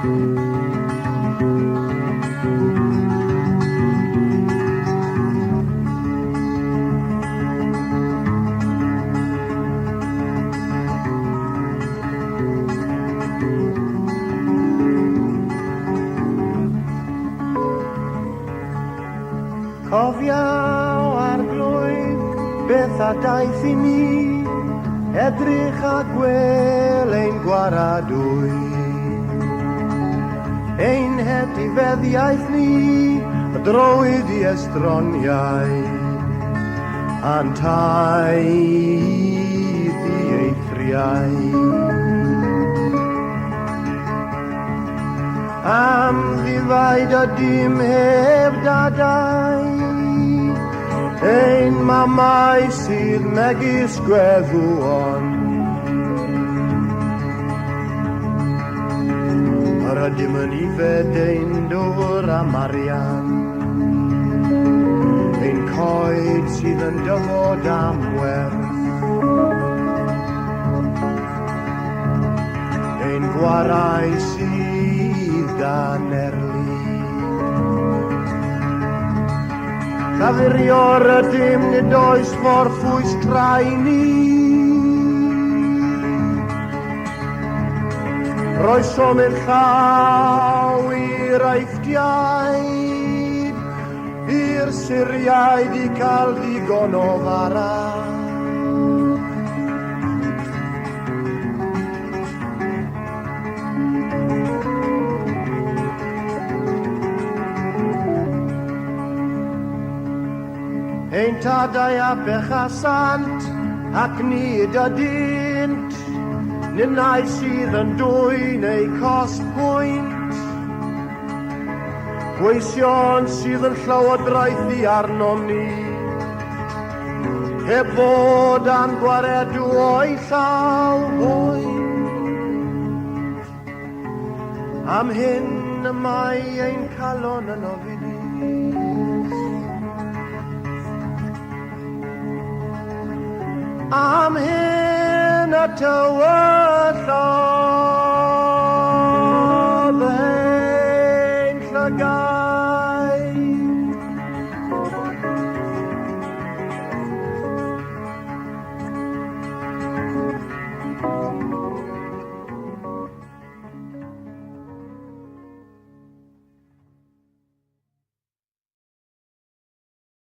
Cofiaw arglwydd beth a daeth I mi edrych a gwel ein gwaradwy. Ein hetifeddiaeth ni y droed I estroniau a'n taith I eithriau. Am ddifaid o dim heb dadau ein mamau sydd megis gweddwon. Yr ydym yn ifed ein dŵr a marian ein coed sydd yn dyfod am werth ein gwarau sydd gan erli. Cyfuriwr ydym nid oes forffwys traen ni. Roes om yn llaw i'r eithdiaid, i'r siriaid I cael digon o fara. Ein tadau a becha sant ac nid ydynt, ninnau sydd yn dwy neu cost pwynt. Gweision sydd yn llywodraethu arnom ni, heb fod a'n gwaredu o'i llaw hwynt. Am hyn y mae ein calon yn ofidus. Am hyn y tywyllon